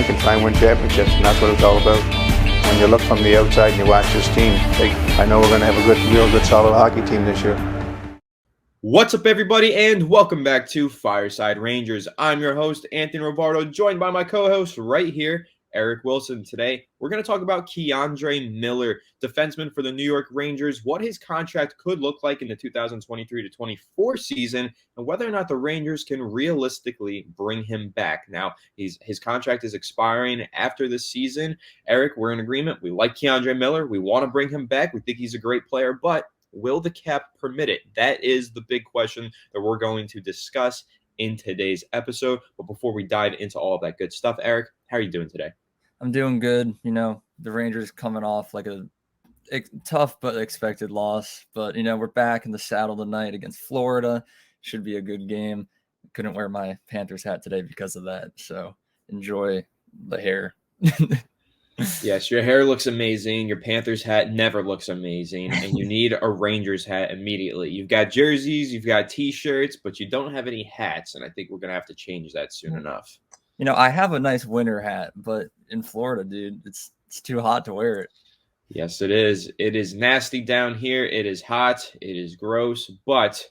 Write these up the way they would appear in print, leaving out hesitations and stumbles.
can try and win championships, and that's what it's all about. When you look from the outside and you watch this team, I know we're going to have a real good, solid hockey team this year. What's up, everybody, and welcome back to Fireside Rangers. I'm your host, Anthony Robardo, joined by my co-host right here, Eric Wilson. Today, we're going to talk about KAndre Miller, defenseman for the New York Rangers, what his contract could look like in the 2023-24 season, and whether or not the Rangers can realistically bring him back. Now, his contract is expiring after this season. Eric, we're in agreement. We like KAndre Miller. We want to bring him back. We think he's a great player, but will the cap permit it? That is the big question that we're going to discuss in today's episode. But before we dive into all of that good stuff, Eric, how are you doing today? I'm doing good. You know, the Rangers coming off like a tough but expected loss. But, you know, we're back in the saddle tonight against Florida. Should be a good game. Couldn't wear my Panthers hat today because of that. So enjoy the hair. Yes, your hair looks amazing. Your Panthers hat never looks amazing. And you need a Rangers hat immediately. You've got jerseys, you've got T-shirts, but you don't have any hats. And I think we're going to have to change that soon enough. You know, I have a nice winter hat, but in Florida, dude, it's too hot to wear it. Yes, it is. It is nasty down here. It is hot. It is gross. But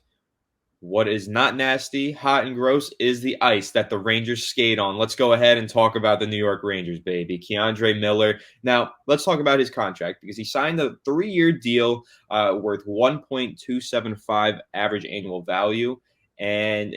what is not nasty, hot, and gross is the ice that the Rangers skate on. Let's go ahead and talk about the New York Rangers, baby. KAndre Miller. Now, let's talk about his contract because he signed a 3-year deal worth $1.275 average annual value. And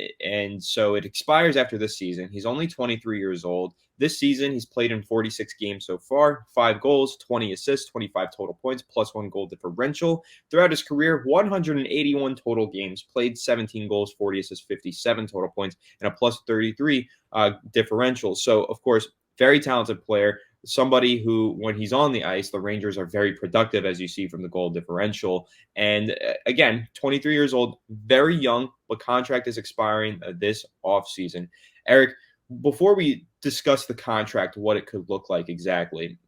so it expires after this season. He's only 23 years old. This season, he's played in 46 games so far, 5 goals, 20 assists, 25 total points, plus 1 goal differential. Throughout his career, 181 total games, played 17 goals, 40 assists, 57 total points, and a plus 33 differential. So, of course, very talented player. Somebody who, when he's on the ice, the Rangers are very productive, as you see from the goal differential. And again, 23 years old, very young, but contract is expiring this offseason. Eric, before we discuss the contract, what it could look like exactly,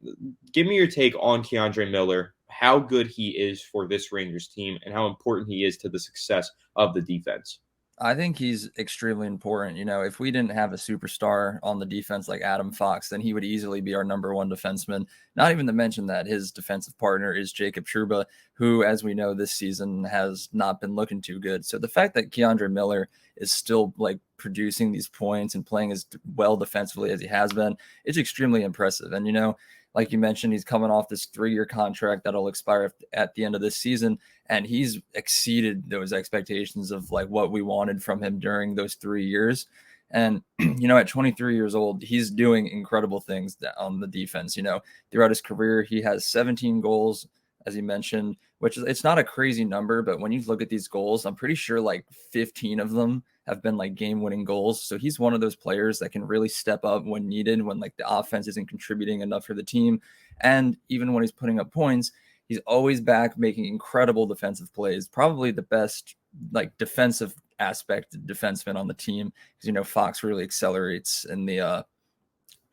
give me your take on KAndre Miller, how good he is for this Rangers team, and how important he is to the success of the defense. I think he's extremely important. You know, if we didn't have a superstar on the defense like Adam Fox, then he would easily be our number one defenseman. Not even to mention that his defensive partner is Jacob Trouba, who, as we know, this season has not been looking too good. So the fact that KAndre Miller is still like producing these points and playing as well defensively as he has been, it's extremely impressive. And, you know, like you mentioned, he's coming off this 3-year contract that'll expire at the end of this season, and he's exceeded those expectations of like what we wanted from him during those 3 years. And, you know, at 23 years old, he's doing incredible things on the defense. You know, throughout his career, he has 17 goals, as you mentioned, which is, it's not a crazy number, but when you look at these goals, I'm pretty sure like 15 of them have been like game-winning goals. So he's one of those players that can really step up when needed, when like the offense isn't contributing enough for the team. And even when he's putting up points, he's always back making incredible defensive plays, probably the best like defensive aspect defenseman on the team, because, you know, Fox really accelerates in the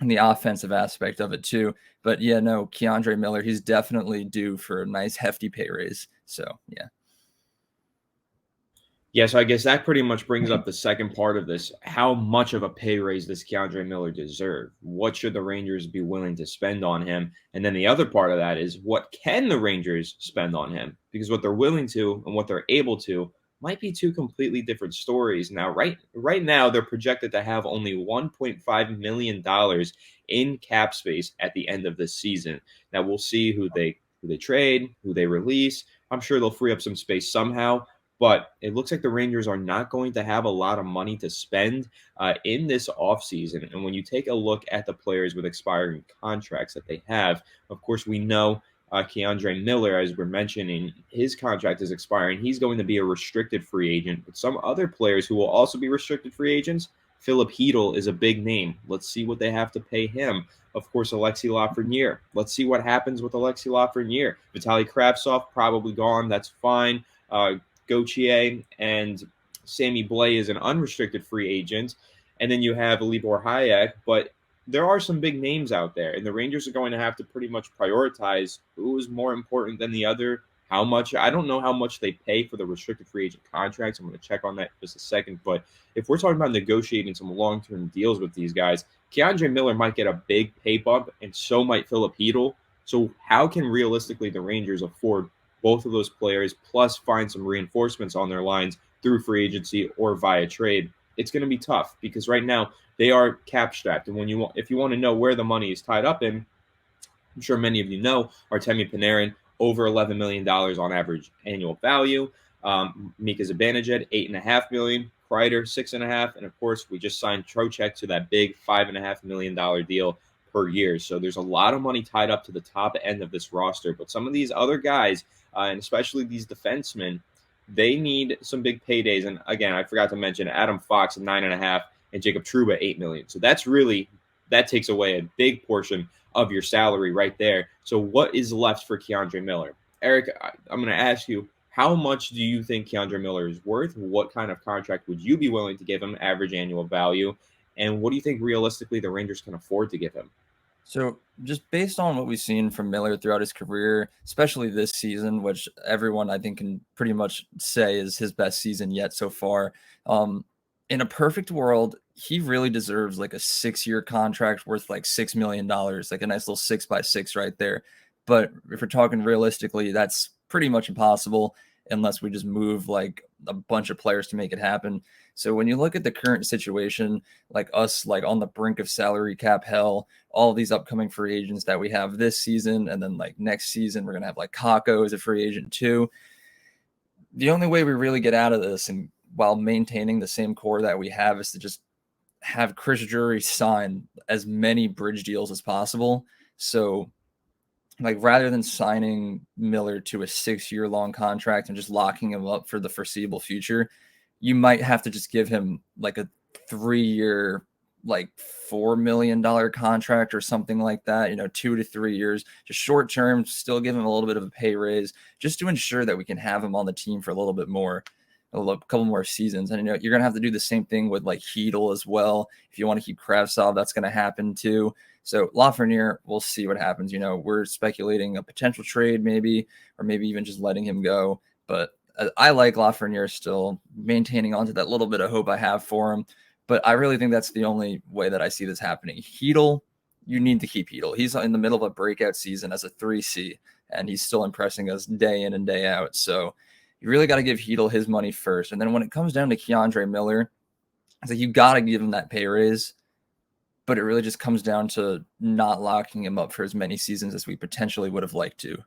offensive aspect of it too. But yeah, no, KAndre Miller, he's definitely due for a nice hefty pay raise. So yeah. Yeah, so I guess that pretty much brings up the second part of this. How much of a pay raise does KAndre Miller deserve? What should the Rangers be willing to spend on him? And then the other part of that is, what can the Rangers spend on him? Because what they're willing to and what they're able to might be two completely different stories. Now, right now, they're projected to have only $1.5 million in cap space at the end of this season. Now, we'll see who they trade, who they release. I'm sure they'll free up some space somehow. But it looks like the Rangers are not going to have a lot of money to spend in this offseason. And when you take a look at the players with expiring contracts that they have, of course, we know KAndre Miller, as we're mentioning, his contract is expiring. He's going to be a restricted free agent. But some other players who will also be restricted free agents, Philip Hedl is a big name. Let's see what they have to pay him. Of course, Alexis Lafreniere. Let's see what happens with Alexis Lafreniere. Vitaly Kravtsov, probably gone. That's fine. Gauthier and Sammy Blais is an unrestricted free agent. And then you have Libor Hayek. But there are some big names out there, and the Rangers are going to have to pretty much prioritize who is more important than the other, how much. I don't know how much they pay for the restricted free agent contracts. I'm going to check on that in just a second. But if we're talking about negotiating some long-term deals with these guys, KAndre Miller might get a big pay bump, and so might Philip Hedl. So how can realistically the Rangers afford both of those players, plus find some reinforcements on their lines through free agency or via trade? It's going to be tough because right now they are cap strapped. And if you want to know where the money is tied up in, I'm sure many of you know Artemi Panarin, over $11 million on average annual value. Mika Zibanejad, $8.5 million. Kreider, $6.5 million. And of course, we just signed Trocheck to that big $5.5 million deal per year. So there's a lot of money tied up to the top end of this roster. But some of these other guys, and especially these defensemen, they need some big paydays. And again, I forgot to mention Adam Fox at $9.5 million and Jacob Trouba $8 million. So that takes away a big portion of your salary right there. So what is left for KAndre Miller? Eric, I'm going to ask you, how much do you think KAndre Miller is worth? What kind of contract would you be willing to give him, average annual value? And what do you think realistically the Rangers can afford to give him? So just based on what we've seen from Miller throughout his career, especially this season, which everyone I think can pretty much say is his best season yet so far, in a perfect world, he really deserves like a 6-year contract worth like $6 million, like a nice little 6x6 right there. But if we're talking realistically, that's pretty much impossible unless we just move like a bunch of players to make it happen. So when you look at the current situation, like us, like on the brink of salary cap hell, all these upcoming free agents that we have this season, and then like next season, we're going to have like Kakko as a free agent too. The only way we really get out of this, and while maintaining the same core that we have, is to just have Chris Drury sign as many bridge deals as possible. So like rather than signing Miller to a 6-year long contract and just locking him up for the foreseeable future, you might have to just give him like a 3-year, like $4 million contract or something like that, 2 to 3 years, just short term, still give him a little bit of a pay raise just to ensure that we can have him on the team for a little bit more, a couple more seasons. And you're going to have to do the same thing with like Hedl as well. If you want to keep Kravtsov, that's going to happen too. So Lafreniere, we'll see what happens. We're speculating a potential trade maybe, or maybe even just letting him go. But I like Lafreniere still, maintaining onto that little bit of hope I have for him. But I really think that's the only way that I see this happening. Hedl, you need to keep Hedl. He's in the middle of a breakout season as a 3C, and he's still impressing us day in and day out. So you really got to give Hedl his money first. And then when it comes down to KAndre Miller, it's like you got to give him that pay raise. But it really just comes down to not locking him up for as many seasons as we potentially would have liked to.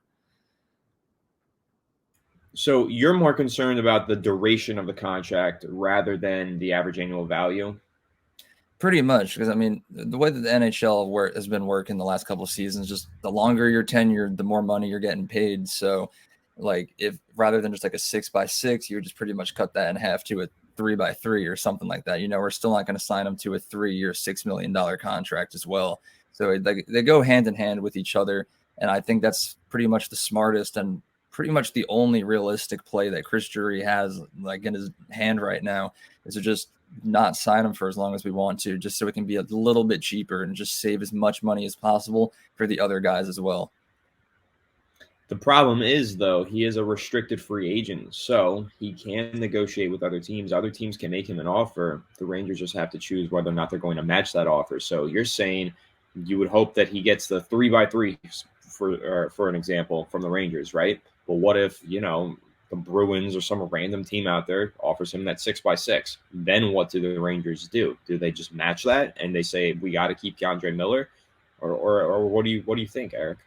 So you're more concerned about the duration of the contract rather than the average annual value? Pretty much, because, the way that the NHL has been working the last couple of seasons, just the longer you're tenured, the more money you're getting paid. So, like, if rather than just like a 6x6, you would just pretty much cut that in half to a 3x3 or something like that. We're still not going to sign them to a 3-year, $6 million contract as well. So they go hand in hand with each other. And I think that's pretty much the smartest and pretty much the only realistic play that Chris Drury has like in his hand right now, is to just not sign him for as long as we want to, just so it can be a little bit cheaper and just save as much money as possible for the other guys as well. The problem is, though, he is a restricted free agent, so he can negotiate with other teams. Other teams can make him an offer. The Rangers just have to choose whether or not they're going to match that offer. So you're saying you would hope that he gets the 3x3, for an example, from the Rangers, right? But what if, the Bruins or some random team out there offers him that 6x6? Then what do the Rangers do? Do they just match that and they say, we got to keep KAndre Miller? Or what do you think, Eric?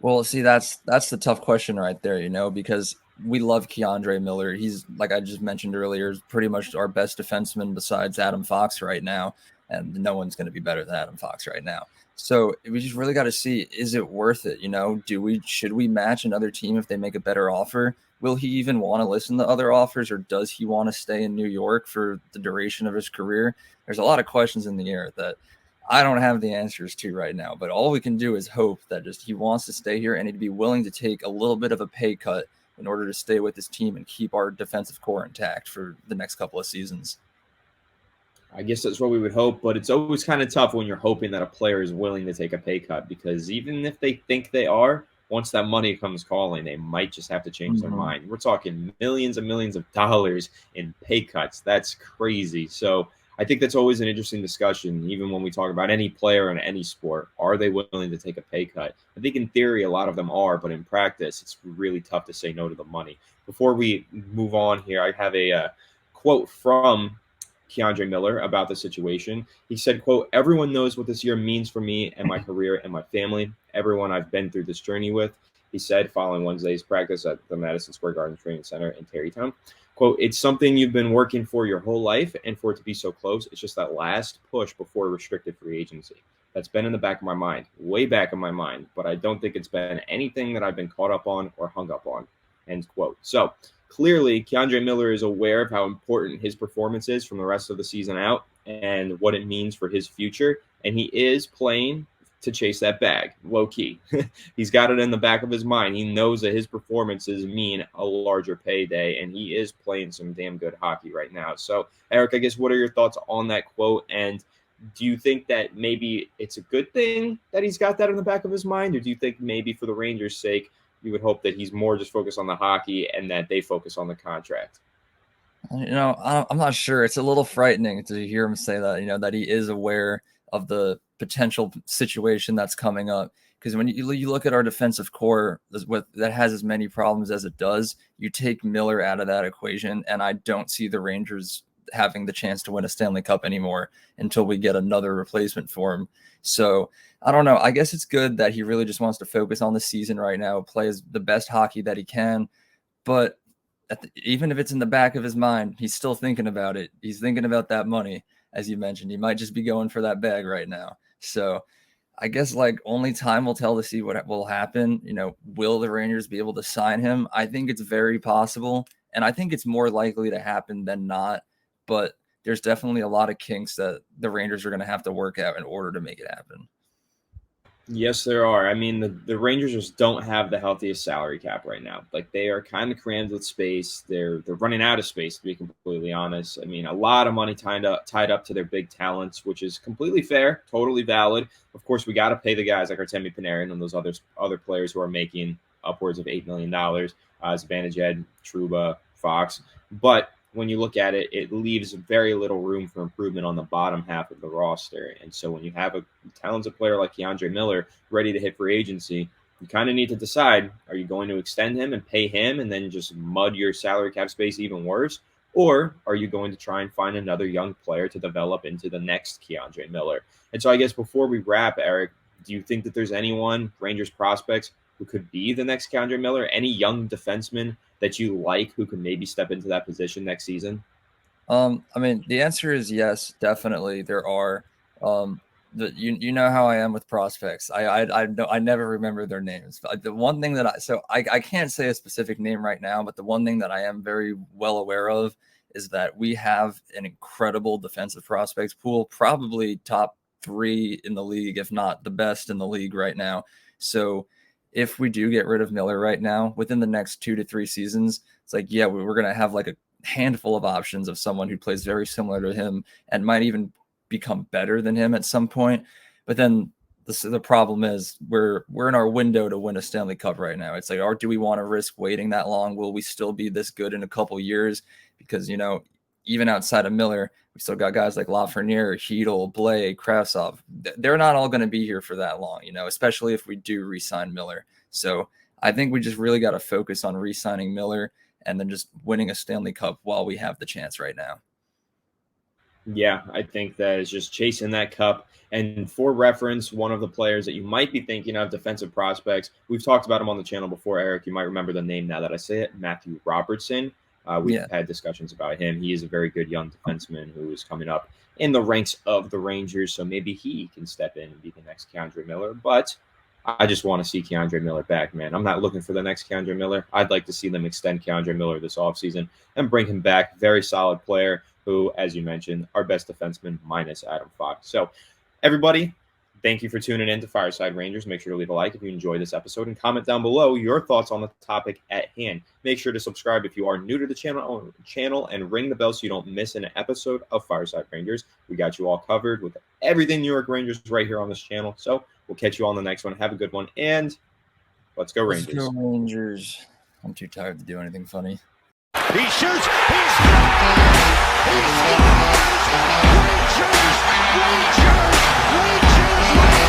Well, see, that's the tough question right there, because we love KAndre Miller. He's, like I just mentioned earlier, pretty much our best defenseman besides Adam Fox right now, and no one's going to be better than Adam Fox right now. So we just really got to see, is it worth it? Should we match another team if they make a better offer? Will he even want to listen to other offers, or does he want to stay in New York for the duration of his career? There's a lot of questions in the air that I don't have the answers to right now, but all we can do is hope that just he wants to stay here and he'd be willing to take a little bit of a pay cut in order to stay with his team and keep our defensive core intact for the next couple of seasons. I guess that's what we would hope, but it's always kind of tough when you're hoping that a player is willing to take a pay cut, because even if they think they are, once that money comes calling, they might just have to change their mind. We're talking millions and millions of dollars in pay cuts. That's crazy. So I think that's always an interesting discussion, even when we talk about any player in any sport. Are they willing to take a pay cut? I think in theory, a lot of them are, but in practice, it's really tough to say no to the money. Before we move on here, I have a quote from KAndre Miller about the situation. He said, quote, "Everyone knows what this year means for me and my career and my family. Everyone I've been through this journey with," he said, following Wednesday's practice at the Madison Square Garden Training Center in Tarrytown. Quote, "It's something you've been working for your whole life, and for it to be so close, it's just that last push before restricted free agency. That's been in the back of my mind, way back in my mind, but I don't think it's been anything that I've been caught up on or hung up on," end quote. So clearly, KAndre Miller is aware of how important his performance is from the rest of the season out and what it means for his future, and he is playing to chase that bag, low key. He's got it in the back of his mind. He knows that his performances mean a larger payday, and he is playing some damn good hockey right now. So, Eric, I guess what are your thoughts on that quote? And do you think that maybe it's a good thing that he's got that in the back of his mind? Or do you think maybe for the Rangers' sake, you would hope that he's more just focused on the hockey and that they focus on the contract? I'm not sure. It's a little frightening to hear him say that, that he is aware of the potential situation that's coming up. Because when you look at our defensive core that has as many problems as it does, you take Miller out of that equation, and I don't see the Rangers having the chance to win a Stanley Cup anymore until we get another replacement for him. So I don't know. I guess it's good that he really just wants to focus on the season right now, play the best hockey that he can. But even if it's in the back of his mind, he's still thinking about it. He's thinking about that money, as you mentioned. He might just be going for that bag right now. So I guess only time will tell to see what will happen. Will the Rangers be able to sign him? I think it's very possible, and I think it's more likely to happen than not. But there's definitely a lot of kinks that the Rangers are going to have to work out in order to make it happen. Yes, there are. I mean, the Rangers just don't have the healthiest salary cap right now. They are kind of crammed with space. They're running out of space, to be completely honest. I mean, a lot of money tied up to their big talents, which is completely fair, totally valid. Of course, we got to pay the guys like Artemi Panarin and those other players who are making upwards of $8 million, Zibanejad, Trouba, Fox. But when you look at it, it leaves very little room for improvement on the bottom half of the roster. And so when you have a talented player like KAndre Miller ready to hit free agency, you kind of need to decide, are you going to extend him and pay him and then just mud your salary cap space even worse? Or are you going to try and find another young player to develop into the next KAndre Miller? And so I guess before we wrap, Eric, do you think that there's anyone, Rangers prospects, who could be the next KAndre Miller? Any young defenseman that you like who could maybe step into that position next season? I mean, the answer is yes, definitely. There are. You know how I am with prospects. I never remember their names. But the one thing that I can't say a specific name right now, but the one thing that I am very well aware of is that we have an incredible defensive prospects pool, probably top 3 in the league, if not the best in the league right now. So if we do get rid of Miller right now, within the next 2 to 3 seasons, it's we're going to have a handful of options of someone who plays very similar to him and might even become better than him at some point. But then the problem is we're in our window to win a Stanley Cup right now. It's do we want to risk waiting that long? Will we still be this good in a couple years? Because, even outside of Miller, we still got guys like Lafreniere, Hedel, Blake, Krasov. They're not all going to be here for that long, especially if we do re-sign Miller. So I think we just really got to focus on re-signing Miller and then just winning a Stanley Cup while we have the chance right now. Yeah, I think that is just chasing that cup. And for reference, one of the players that you might be thinking of, defensive prospects, we've talked about him on the channel before, Eric. You might remember the name now that I say it, Matthew Robertson. We've had discussions about him. He is a very good young defenseman who is coming up in the ranks of the Rangers, so maybe he can step in and be the next KAndre Miller. But I just want to see KAndre Miller back, man. I'm not looking for the next KAndre Miller. I'd like to see them extend KAndre Miller this offseason and bring him back. Very solid player who, as you mentioned, our best defenseman minus Adam Fox. So, everybody, thank you for tuning in to Fireside Rangers. Make sure to leave a like if you enjoyed this episode and comment down below your thoughts on the topic at hand. Make sure to subscribe if you are new to the channel and ring the bell so you don't miss an episode of Fireside Rangers. We got you all covered with everything New York Rangers right here on this channel. So we'll catch you on the next one. Have a good one, and let's go Rangers. Let's go Rangers. I'm too tired to do anything funny. He shoots. He's We choose